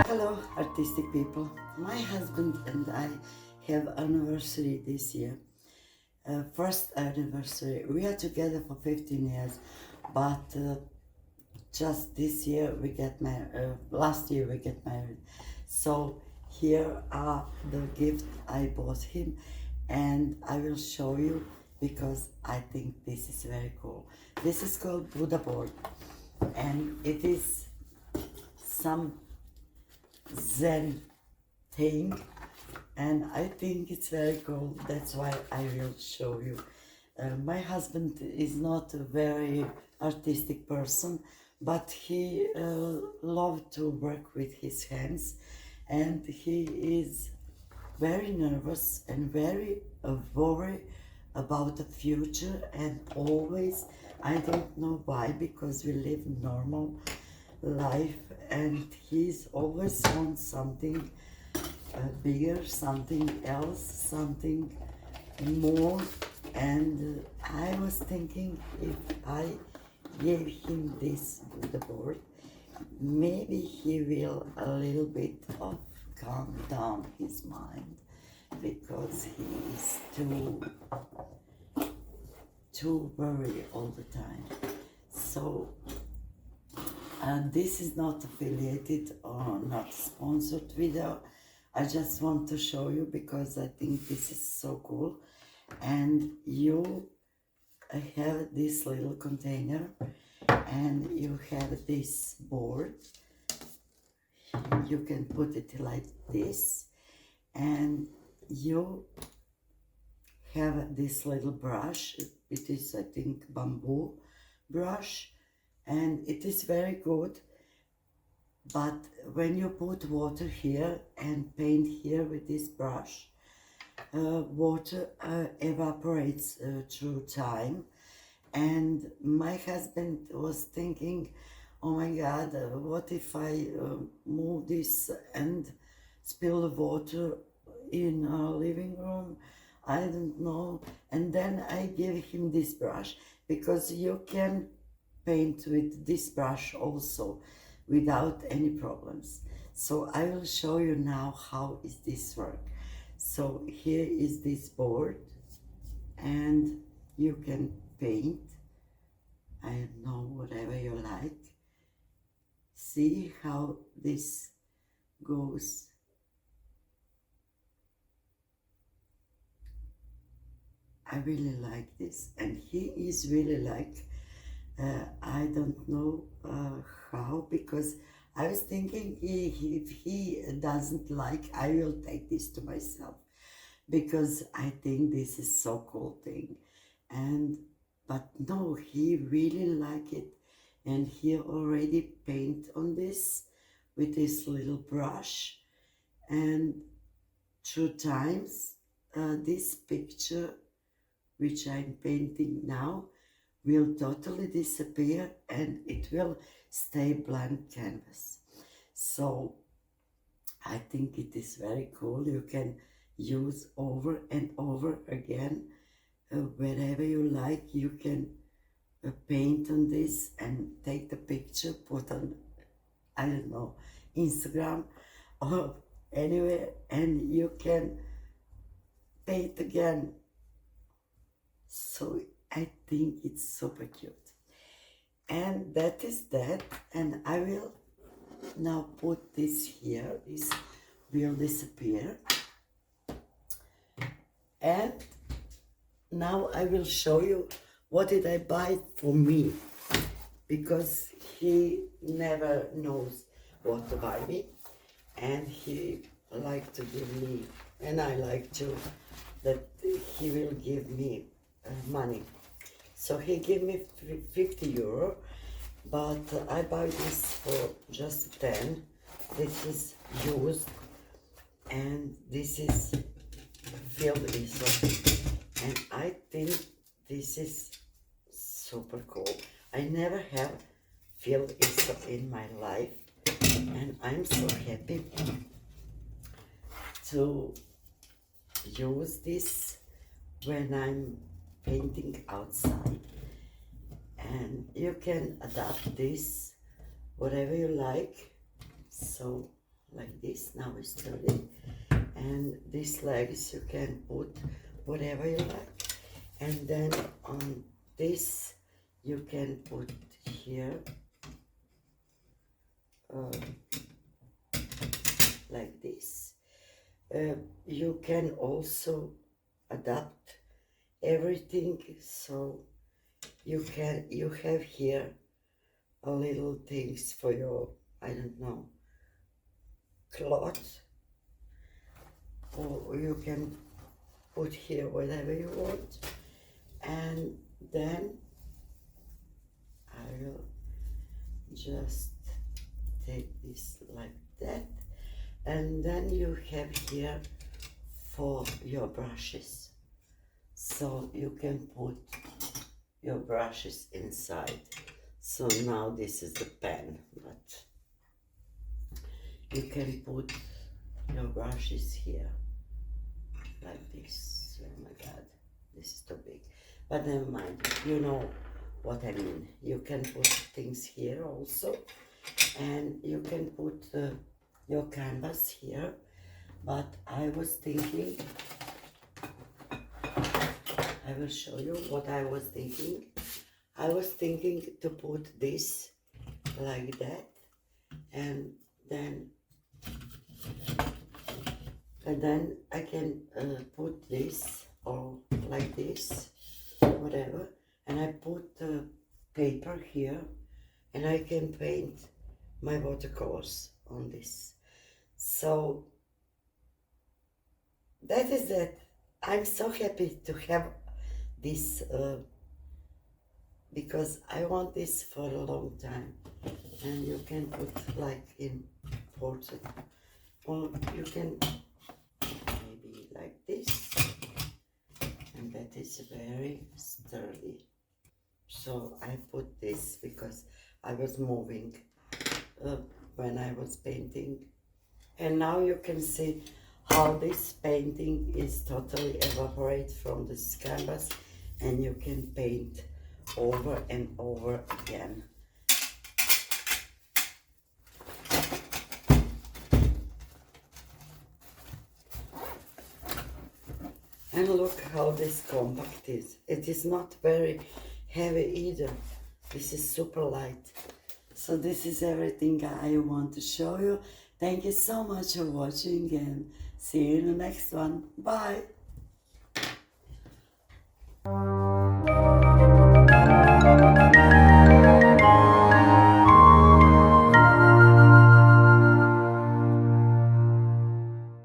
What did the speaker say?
Hello, artistic people. My husband and I have anniversary this year. First anniversary. We are together for 15 years, but just this year we get married. Last year we get married. So here are the gift I bought him, and I will show you because I think this is very cool. This is called Buddha board, and it is some Zen thing, and I think it's very cool. That's why I will show you. My husband is not a very artistic person, but he loved to work with his hands, and he is very nervous and very worried about the future, and always, I don't know why, because we live normal life, and he's always on something bigger, something else, something more. And I was thinking, if I gave him this Buddha board, maybe he will a little bit of calm down his mind, because he is too worried all the time. So this is not affiliated or not sponsored video. I just want to show you because I think this is so cool. And you have this little container, and you have this board. You can put it like this, and you have this little brush. It is, I think, bamboo brush, and it is very good. But when you put water here and paint here with this brush, water evaporates through time. And my husband was thinking, oh my God, what if I move this and spill the water in our living room? I don't know. And then I gave him this brush, because you can paint with this brush also without any problems. So I will show you now how is this work. So here is this board, and you can paint, I don't know, whatever you like. See how this goes. I really like this, and he is really like, I don't know how, because I was thinking, if he doesn't like, I will take this to myself, because I think this is so cool thing. And but no, he really like it, and he already paint on this with this little brush, and through times this picture which I'm painting now will totally disappear, and it will stay blank canvas. So I think it is very cool. You can use over and over again wherever you like. You can paint on this and take the picture, put on, I don't know, Instagram or anywhere, and you can paint again. So I think it's super cute. And that is that. And I will now put this here. This will disappear. And now I will show you what did I buy for me, because he never knows what to buy me, and he like to give me, and I like to, that he will give me money. So he gave me 50 euro, but I buy this for just 10. This is used, and this is filled easel, and I think this is super cool. I never have filled easel in my life, and I'm so happy to use this when I'm painting outside. And you can adapt this whatever you like. So like this, now it's sturdy. And these legs you can put whatever you like. And then on this you can put here like this. You can also adapt everything, so you have here a little things for your, I don't know, cloth, or you can put here whatever you want. And then I will just take this like that, and then you have here for your brushes, so you can put your brushes inside. So now this is the pen, but you can put your brushes here like this. Oh my god, this is too big, but never mind, you know what I mean. You can put things here also, and you can put your canvas here. But I was thinking, I will show you what I was thinking. I was thinking to put this like that, and then I can put this or like this, whatever, and I put the paper here, and I can paint my watercolors on this. So that is it. I'm so happy to have this because I want this for a long time. And you can put like in portrait, or you can maybe like this, and that is very sturdy. So I put this because I was moving when I was painting. And now you can see how this painting is totally evaporate from this canvas, and you can paint over and over again. And look how this compact is. It is not very heavy either. This is super light. So this is everything I want to show you. Thank you so much for watching, and see you in the next one. Bye.